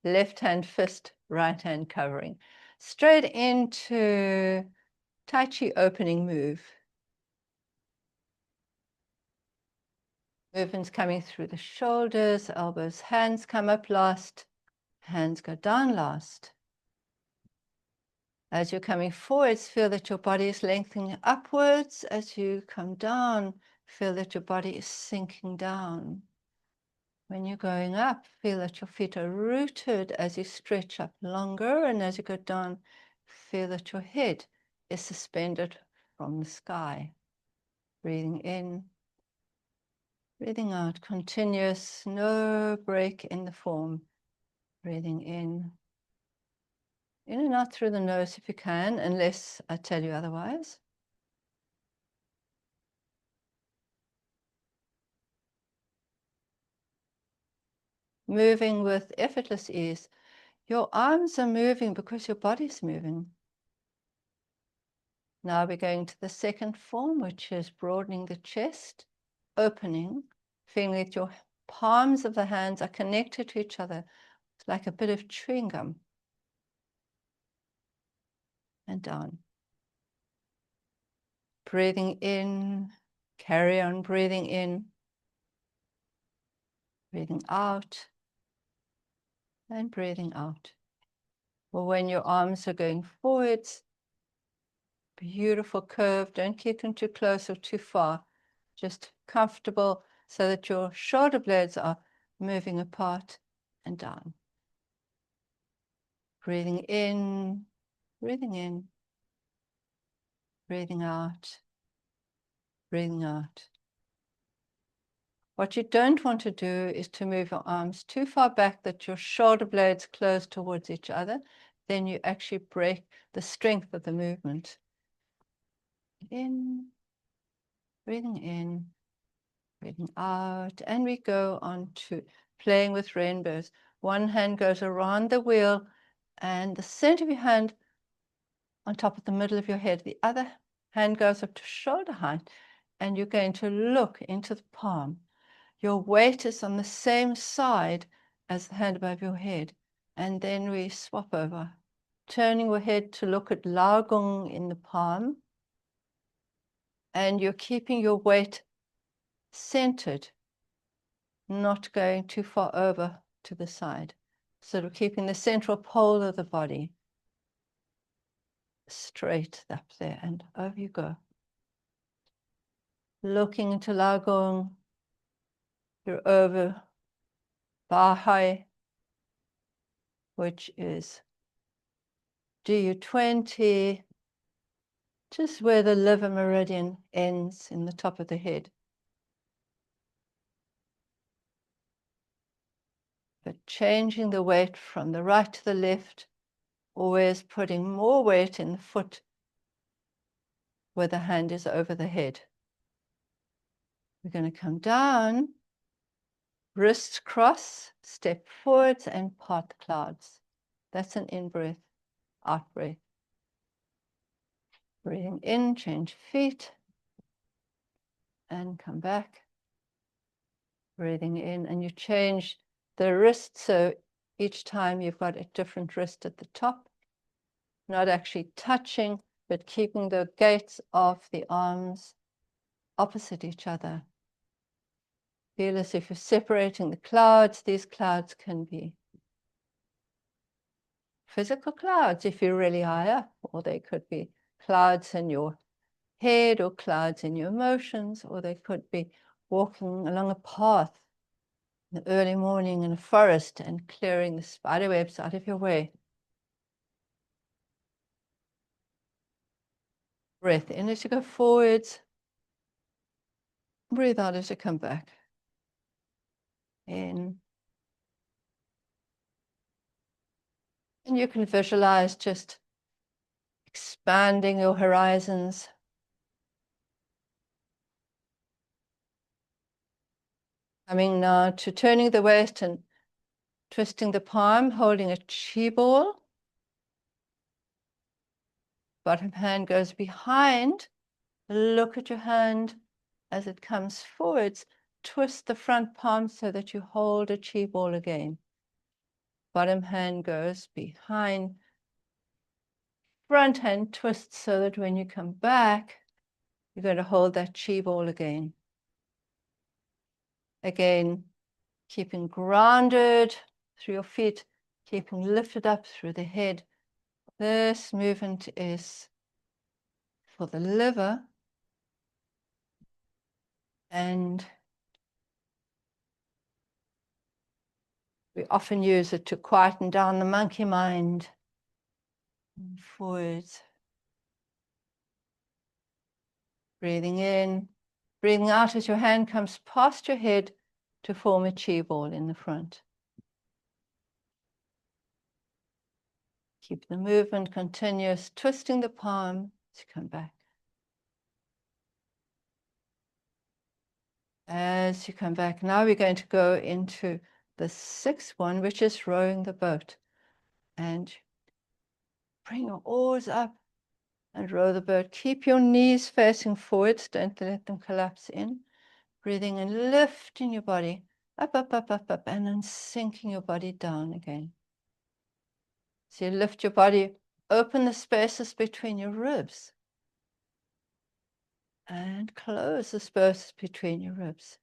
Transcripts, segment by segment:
left hand fist, right hand covering. Straight into Taichi opening move. Movements coming through the shoulders, elbows, hands come up last, hands go down last. As you're coming forwards, feel that your body is lengthening upwards. As you come down, feel that your body is sinking down. When you're going up, feel that your feet are rooted as you stretch up longer, and as you go down, feel that your head is suspended from the sky. Breathing in, breathing out, continuous, no break in the form. Breathing in and out through the nose if you can, unless I tell you otherwise. Moving with effortless ease. Your arms are moving because your body's moving. Now we're going to the second form, which is broadening the chest, opening, feeling that your palms of the hands are connected to each other. It's like a bit of chewing gum. And down. Breathing in, carry on breathing in, breathing out, and breathing out. Or when your arms are going forwards, beautiful curve. Don't keep them too close or too far. Just comfortable so that your shoulder blades are moving apart and down. Breathing in, breathing in, breathing out, breathing out. What you don't want to do is to move your arms too far back that your shoulder blades close towards each other. Then you actually break the strength of the movement. In, breathing out, and we go on to playing with rainbows. One hand goes around the wheel and the center of your hand on top of the middle of your head. The other hand goes up to shoulder height, and you're going to look into the palm. Your weight is on the same side as the hand above your head. And then we swap over, turning your head to look at Lao Gong in the palm. And you're keeping your weight centered, not going too far over to the side. So we're keeping the central pole of the body straight up there, and over you go. Looking into Lao Gong, you're over Bahai, which is GU20, just where the liver meridian ends in the top of the head. But changing the weight from the right to the left, always putting more weight in the foot where the hand is over the head. We're going to come down, wrists cross, step forwards and part the clouds. That's an in-breath, out-breath. Breathing in, change feet, and come back. Breathing in, and you change the wrist, so each time you've got a different wrist at the top, not actually touching, but keeping the gates of the arms opposite each other. Feel as if you're separating the clouds. These clouds can be physical clouds if you're really high up, or they could be clouds in your head, or clouds in your emotions, or they could be walking along a path in the early morning in a forest and clearing the spider webs out of your way. Breath in as you go forwards. Breathe out as you come back. In. And you can visualize just expanding your horizons. Coming now to turning the waist and twisting the palm, holding a chi ball. Bottom hand goes behind. Look at your hand as it comes forwards. Twist the front palm so that you hold a chi ball again. Bottom hand goes behind. Front hand twists so that when you come back, you're going to hold that chi ball again. Again, keeping grounded through your feet, keeping lifted up through the head. This movement is for the liver, and we often use it to quieten down the monkey mind. And forwards. Breathing in, breathing out as your hand comes past your head to form a chi ball in the front. Keep the movement continuous, twisting the palm to come back. As you come back, now we're going to go into the sixth one, which is rowing the boat. And bring your oars up and row the boat. Keep your knees facing forwards, don't let them collapse in. Breathing and lifting your body up, up, up, up, up, and then sinking your body down again. So you lift your body, open the spaces between your ribs, and close the spaces between your ribs.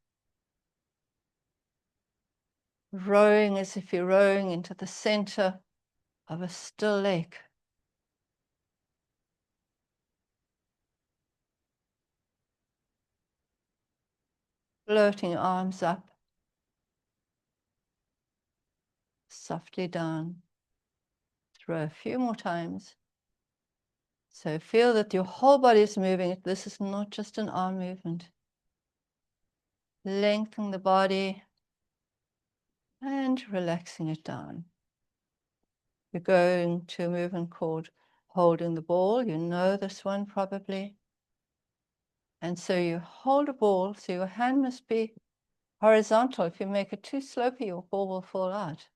Rowing as if you're rowing into the center of a still lake. Floating your arms up, softly down. Throw a few more times. So feel that your whole body is moving. This is not just an arm movement. Lengthen the body and relaxing it down. You're going to a movement called holding the ball. You know this one probably. And so you hold a ball, so your hand must be horizontal. If you make it too slopey, your ball will fall out.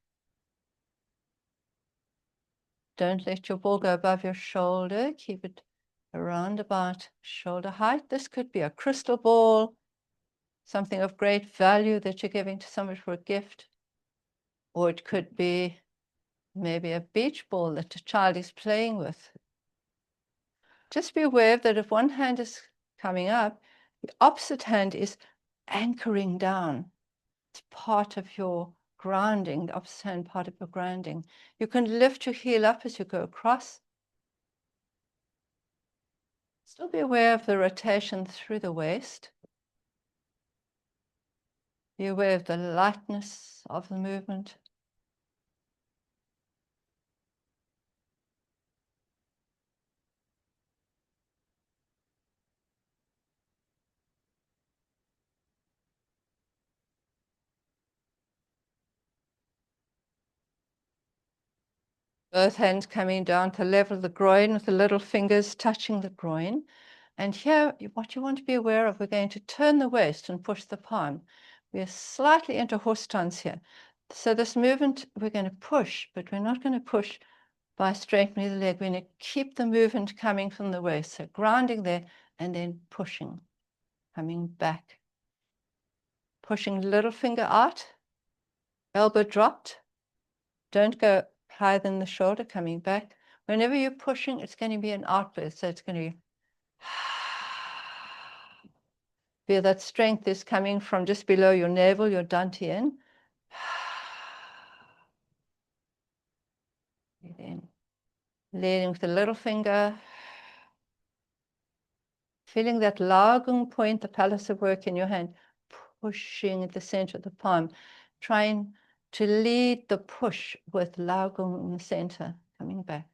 Don't let your ball go above your shoulder. Keep it around about shoulder height. This could be a crystal ball, something of great value that you're giving to somebody for a gift. Or it could be maybe a beach ball that a child is playing with. Just be aware that if one hand is coming up, the opposite hand is anchoring down. It's part of your grounding, the opposite hand part of your grounding. You can lift your heel up as you go across. Still be aware of the rotation through the waist. Be aware of the lightness of the movement. Both hands coming down to level the groin with the little fingers touching the groin. And here, what you want to be aware of, we're going to turn the waist and push the palm. We're slightly into horse stance here. So this movement, we're going to push, but we're not going to push by straightening the leg. We're going to keep the movement coming from the waist. So grounding there and then pushing, coming back. Pushing little finger out, elbow dropped. Don't go higher than the shoulder, coming back. Whenever you're pushing, it's going to be an outburst. So it's going to be feel that strength is coming from just below your navel, your dantian. Breathe in. Leading with the little finger. Feeling that Laogung point, the palace of work in your hand, pushing at the center of the palm. Trying to lead the push with Laogung in the center, coming back.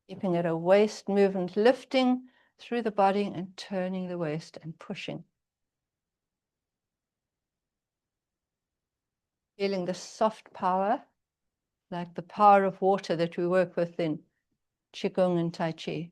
Keeping it a waist movement, lifting through the body and turning the waist and pushing. Feeling the soft power, like the power of water that we work with in Qigong and Taichi.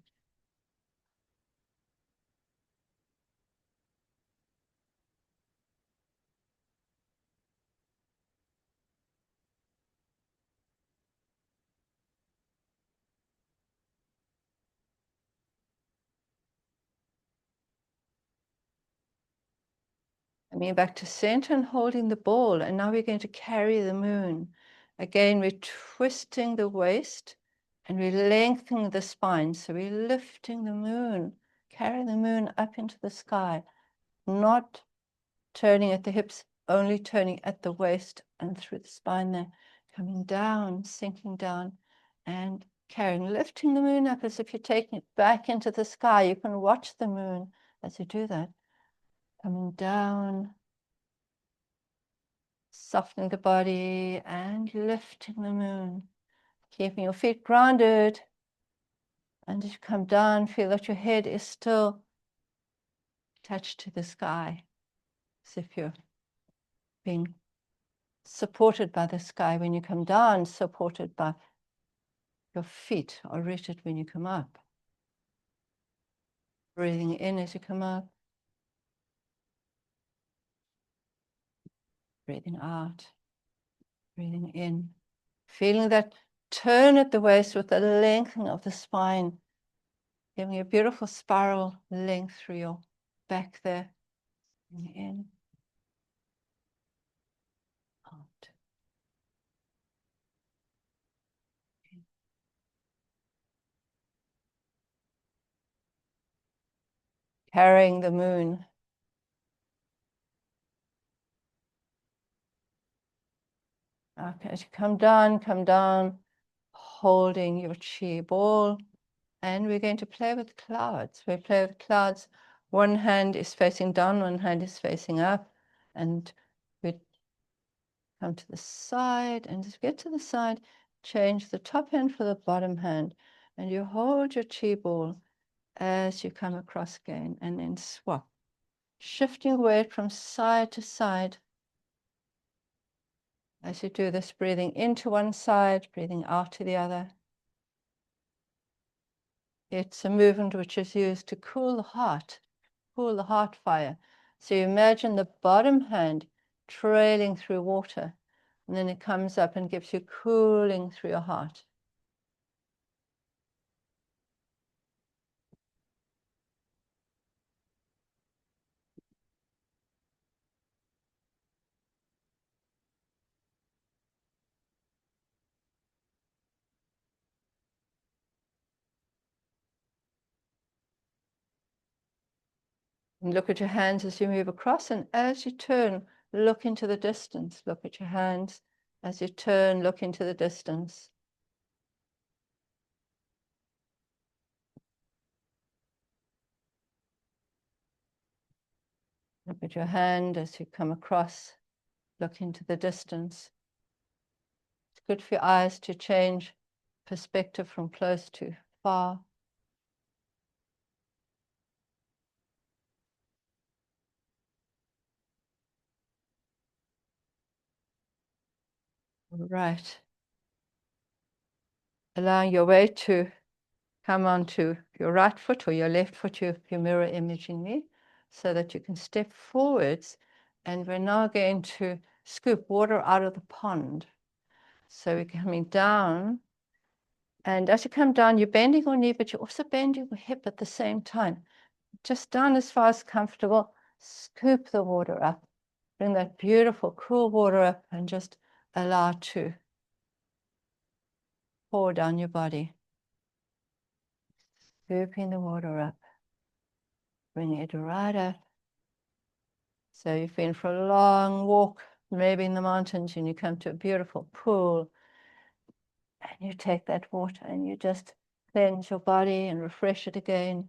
Coming back to center and holding the ball. And now we're going to carry the moon. Again, we're twisting the waist and we're lengthening the spine. So we're lifting the moon, carrying the moon up into the sky, not turning at the hips, only turning at the waist and through the spine there, coming down, sinking down, and carrying, lifting the moon up as if you're taking it back into the sky. You can watch the moon as you do that. Coming down, softening the body and lifting the moon, keeping your feet grounded. And as you come down, feel that your head is still attached to the sky, as if you're being supported by the sky when you come down, supported by your feet are rooted when you come up. Breathing in as you come up. Breathing out. Breathing in. Feeling that turn at the waist with the lengthening of the spine, giving you a beautiful spiral length through your back there. In. Out. Carrying the moon. Okay, as you come down, holding your chi ball. And we're going to play with clouds. We play with clouds. One hand is facing down, one hand is facing up. And we come to the side. And as we get to the side, change the top hand for the bottom hand. And you hold your chi ball as you come across again. And then swap. Shifting weight from side to side. As you do this, breathing into one side, breathing out to the other. It's a movement which is used to cool the heart fire. So you imagine the bottom hand trailing through water, and then it comes up and gives you cooling through your heart. And look at your hands as you move across, and as you turn, look into the distance. Look at your hands. As you turn, look into the distance. Look at your hand as you come across, look into the distance. It's good for your eyes to change perspective from close to far. Right. Allowing your weight to come onto your right foot or your left foot if you're mirror imaging me, so that you can step forwards. And we're now going to scoop water out of the pond. So we're coming down. And as you come down, you're bending your knee, but you're also bending your hip at the same time. Just down as far as comfortable. Scoop the water up. Bring that beautiful, cool water up and just allow it to pour down your body. Scooping the water up. Bring it right up. So you've been for a long walk, maybe in the mountains, and you come to a beautiful pool. And you take that water and you just cleanse your body and refresh it again.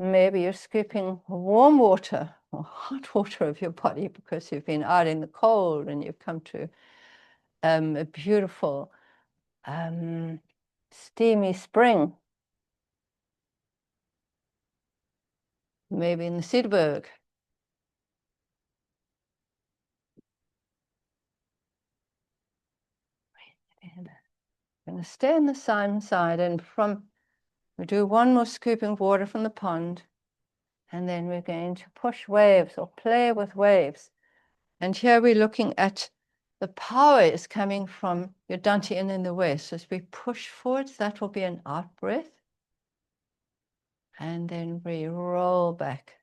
Maybe you're scooping warm water or hot water of your body because you've been out in the cold and you've come to a beautiful steamy spring. Maybe in the Cedarburg. I'm going to stay on the side, and we do one more scooping of water from the pond. And then we're going to push waves or play with waves. And here we're looking at the power is coming from your dantian in the waist. So as we push forwards, that will be an out breath. And then we roll back.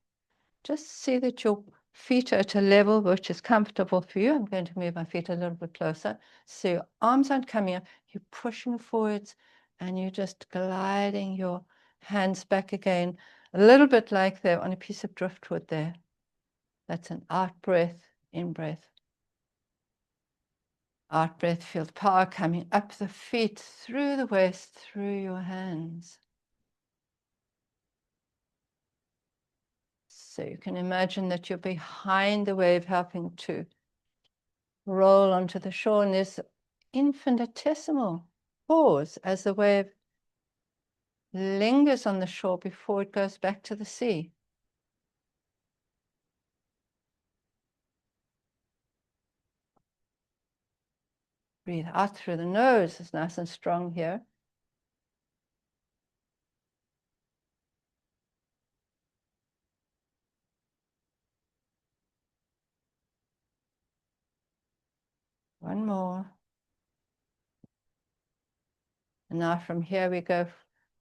Just see that your feet are at a level which is comfortable for you. I'm going to move my feet a little bit closer. So your arms aren't coming up. You're pushing forwards and you're just gliding your hands back again, a little bit like they're on a piece of driftwood there. That's an out breath, in breath. Out breath, feel the power coming up the feet, through the waist, through your hands. So you can imagine that you're behind the wave, helping to roll onto the shore, and there's infinitesimal pause as the wave lingers on the shore before it goes back to the sea. Breathe out through the nose. It's nice and strong here. One more. And now from here we go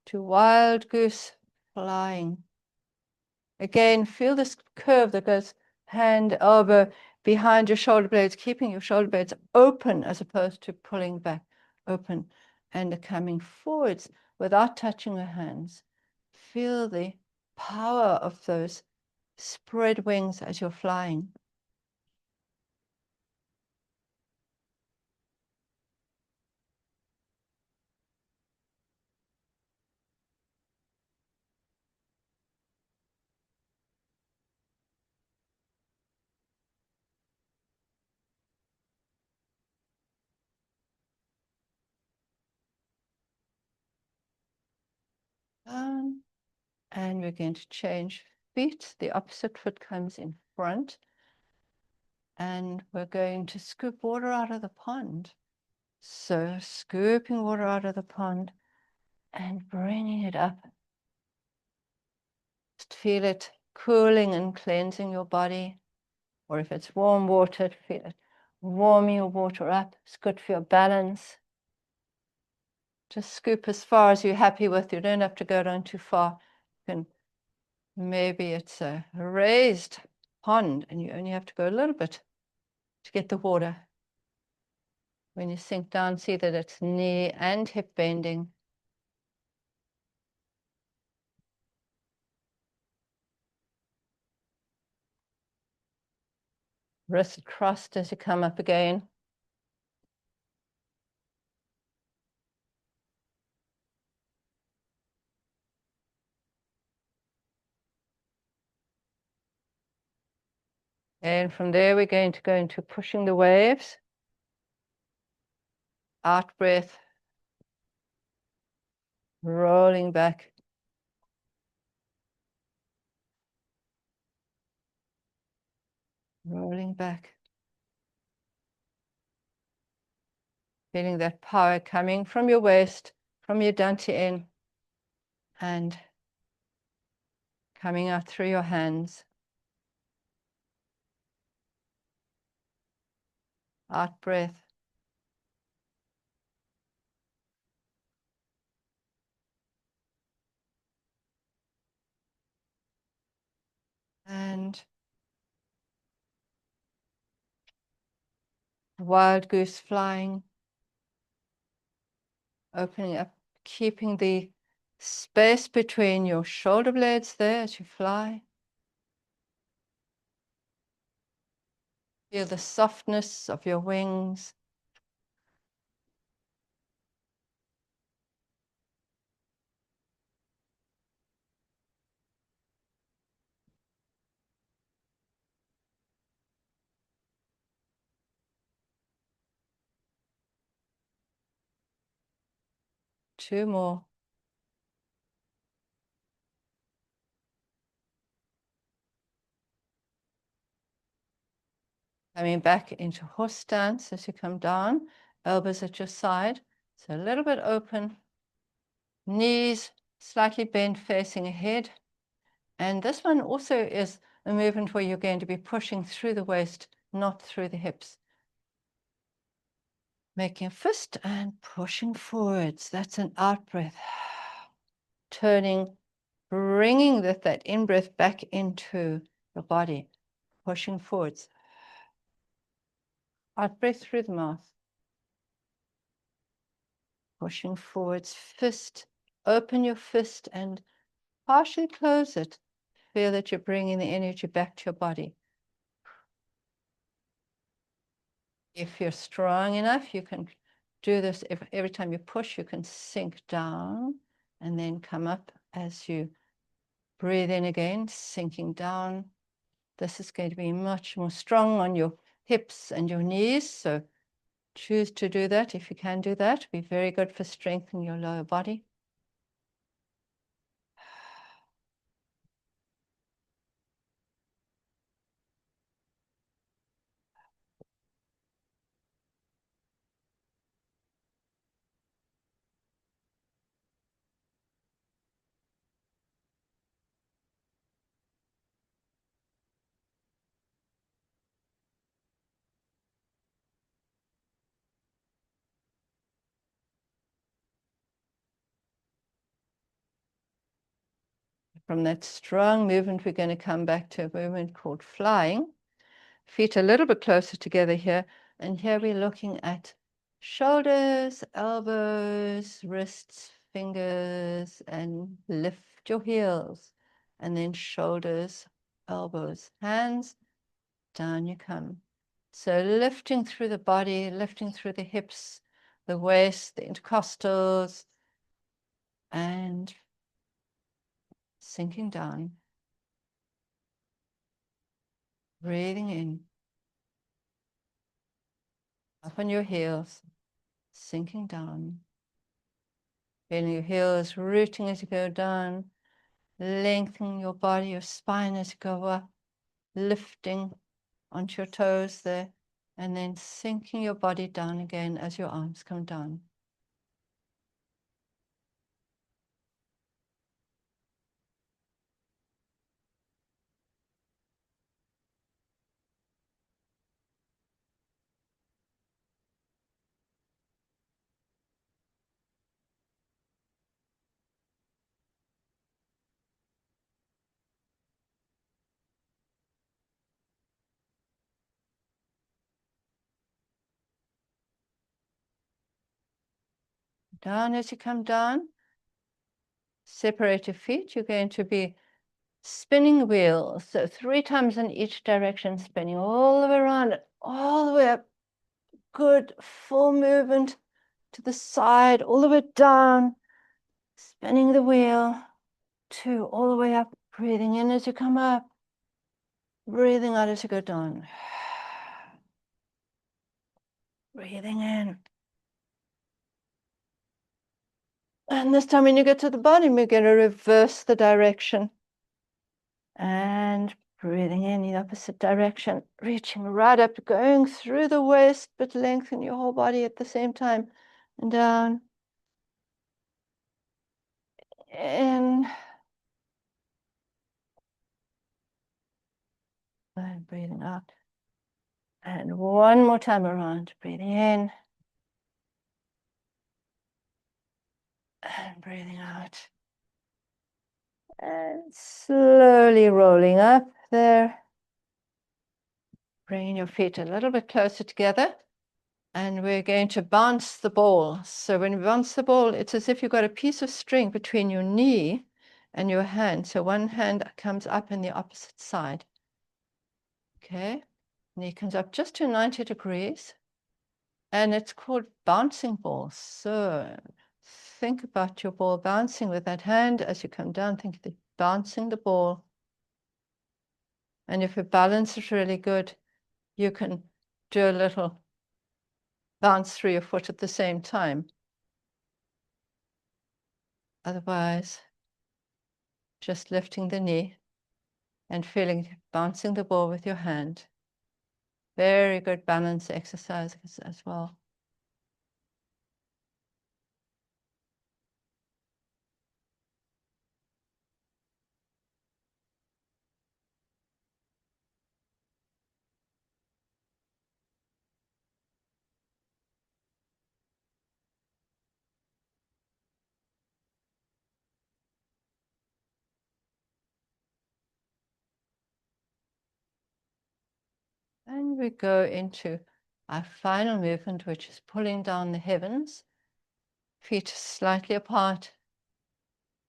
to wild goose flying. Again, feel this curve that goes hand, elbow, behind your shoulder blades, keeping your shoulder blades open as opposed to pulling back, open, and coming forwards without touching your hands. Feel the power of those spread wings as you're flying. And we're going to change feet. The opposite foot comes in front. And we're going to scoop water out of the pond. So scooping water out of the pond and bringing it up. Just feel it cooling and cleansing your body. Or if it's warm water, feel it warming your water up. It's good for your balance. Just scoop as far as you're happy with. You don't have to go down too far. You can, maybe it's a raised pond and you only have to go a little bit to get the water. When you sink down, see that it's knee and hip bending. Wrist crossed as you come up again. And from there, we're going to go into pushing the waves. Out breath. Rolling back. Rolling back. Feeling that power coming from your waist, from your dantian, and coming out through your hands. Out breath. And wild goose flying. Opening up, keeping the space between your shoulder blades there as you fly. Feel the softness of your wings. Two more. Coming back into horse stance as you come down, elbows at your side. So a little bit open, knees slightly bent facing ahead. And this one also is a movement where you're going to be pushing through the waist, not through the hips. Making a fist and pushing forwards. That's an out breath. Turning, bringing that in-breath back into your body. Pushing forwards. Out breath through the mouth. Pushing forwards. Fist. Open your fist and partially close it. Feel that you're bringing the energy back to your body. If you're strong enough, you can do this. Every time you push, you can sink down and then come up as you breathe in again, sinking down. This is going to be much more strong on your hips and your knees. So choose to do that if you can do that. Be very good for strengthening your lower body. From that strong movement, we're going to come back to a movement called flying. Feet a little bit closer together here. And here we're looking at shoulders, elbows, wrists, fingers, and lift your heels. And then shoulders, elbows, hands, down you come. So lifting through the body, lifting through the hips, the waist, the intercostals, and sinking down. Breathing in. Up on your heels, sinking down. Feeling your heels rooting as you go down, lengthening your body, your spine as you go up, lifting onto your toes there, and then sinking your body down again as your arms come down. Down as you come down, separate your feet. You're going to be spinning wheels. So 3 times in each direction, spinning all the way around, all the way up. Good full movement to the side, all the way down, spinning the wheel. 2, all the way up, breathing in as you come up, breathing out as you go down. Breathing in. And this time when you get to the bottom, you're going to reverse the direction. And breathing in the opposite direction, reaching right up, going through the waist, but lengthen your whole body at the same time. And down. In. And breathing out. And one more time around, breathing in. And breathing out. And slowly rolling up there. Bringing your feet a little bit closer together. And we're going to bounce the ball. So when we bounce the ball, it's as if you've got a piece of string between your knee and your hand. So one hand comes up in the opposite side. Okay. Knee comes up just to 90 degrees. And it's called bouncing ball. So think about your ball bouncing with that hand as you come down. Think of bouncing the ball. And if your balance is really good, you can do a little bounce through your foot at the same time. Otherwise, just lifting the knee and feeling bouncing the ball with your hand. Very good balance exercise as well. And we go into our final movement, which is pulling down the heavens. Feet slightly apart.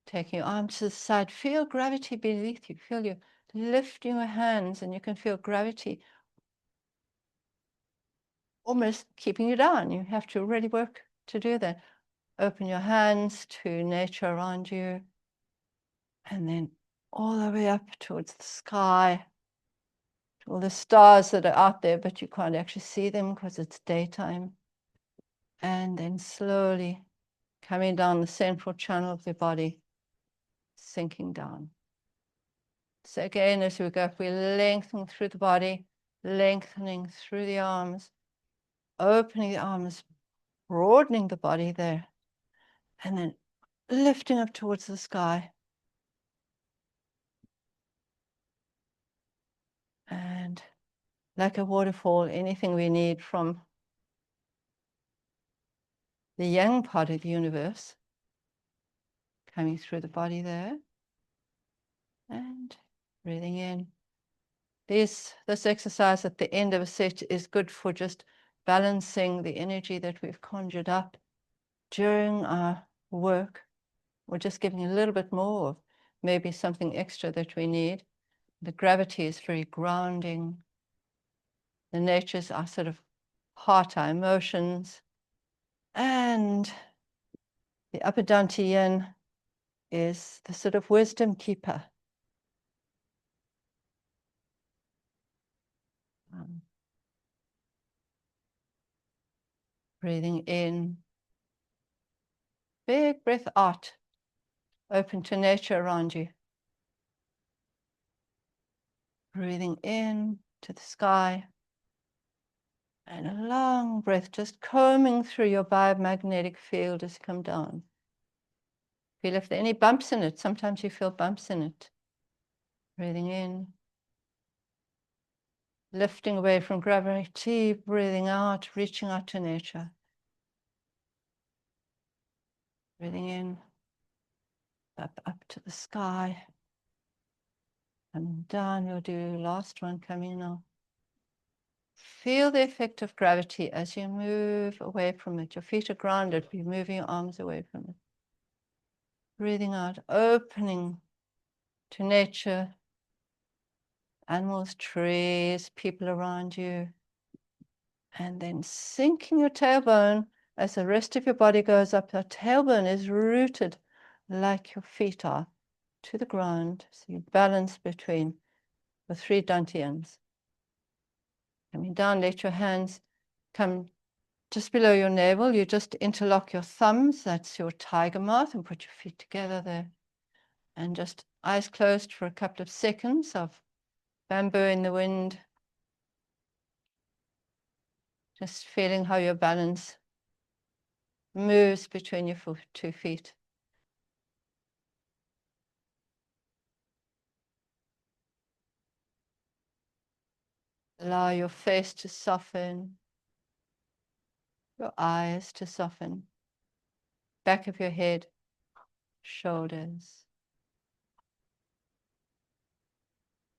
Taking your arms to the side. Feel gravity beneath you. Feel you lifting your hands, and you can feel gravity almost keeping you down. You have to really work to do that. Open your hands to nature around you, and then all the way up towards the sky, to all the stars that are out there, but you can't actually see them because it's daytime. And then slowly coming down the central channel of the body, sinking down. So again, as we go up, we lengthen through the body, lengthening through the arms, opening the arms, broadening the body there, and then lifting up towards the sky. And like a waterfall, anything we need from the yang part of the universe coming through the body there. And breathing in. This exercise at the end of a set is good for just balancing the energy that we've conjured up during our work, or just giving a little bit more of maybe something extra that we need. The gravity is very grounding. The natures are sort of heart, our emotions. And the upper dantian is the sort of wisdom keeper. Breathing in. Big breath out. Open to nature around you. Breathing in to the sky. And a long breath just combing through your biomagnetic field as you come down. Feel if there are any bumps in it. Sometimes you feel bumps in it. Breathing in. Lifting away from gravity, breathing out, reaching out to nature. Breathing in, up to the sky. And down, you'll do last one coming now. Feel the effect of gravity as you move away from it. Your feet are grounded, you're moving your arms away from it. Breathing out, opening to nature, animals, trees, people around you. And then sinking your tailbone as the rest of your body goes up. Your tailbone is rooted like your feet are to the ground. So you balance between the three dantians. Coming down, let your hands come just below your navel. You just interlock your thumbs. That's your tiger mouth, and put your feet together there. And just eyes closed for a couple of seconds of bamboo in the wind. Just feeling how your balance moves between your two feet. Allow your face to soften, your eyes to soften, back of your head, shoulders.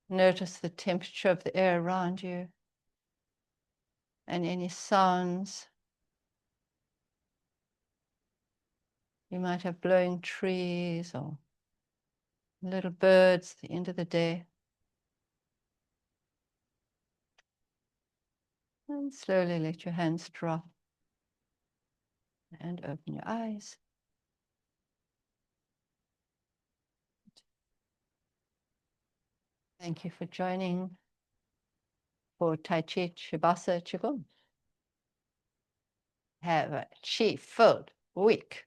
Notice the temperature of the air around you and any sounds. You might have blowing trees or little birds at the end of the day. And slowly let your hands drop and open your eyes. Thank you for joining for Taichi Qigong. Have a chi-filled week.